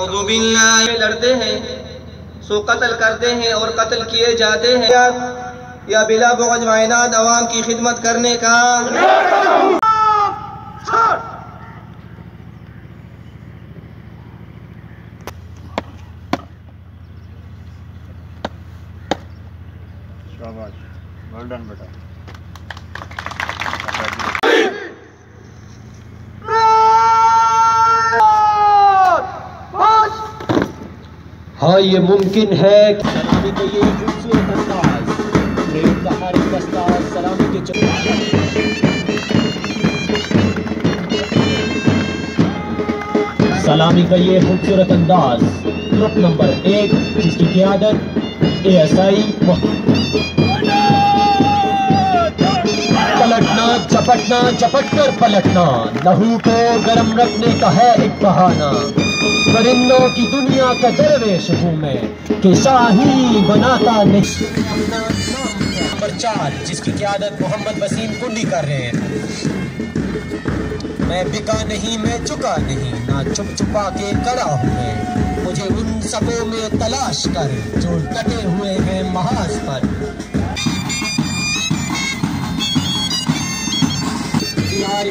औज़ु बिल्लाह लड़ते हैं सो कत्ल करते हैं और कत्ल किए जाते हैं या बिला बुग़्ज़ व इनाद अवाम की खिदमत करने का। शाबाश, वेल डन बेटा। हाँ ये मुमकिन है सलामी का ये खूबसूरत अंदाज, रेड का हर दस्ता सलामी के सलामी का ये खूबसूरत अंदाज, ग्रुप नंबर 1 जिसकी क़ियादत ASI पलटना झपटना झपटकर पलटना, लहू को गर्म रखने का है एक बहाना। परिंदों की दुनिया का दरवेश हूँ मैं कि शाही बनाता नहीं। नंबर 4 जिसकी क़ियादत मोहम्मद वसीम कुंडी कर रहे हैं। मैं बिका नहीं मैं चुका नहीं, ना चुप चुपा के खड़ा हूँ मैं, मुझे उन सबों में तलाश कर जो कटे हुए हैं महाज पर। यार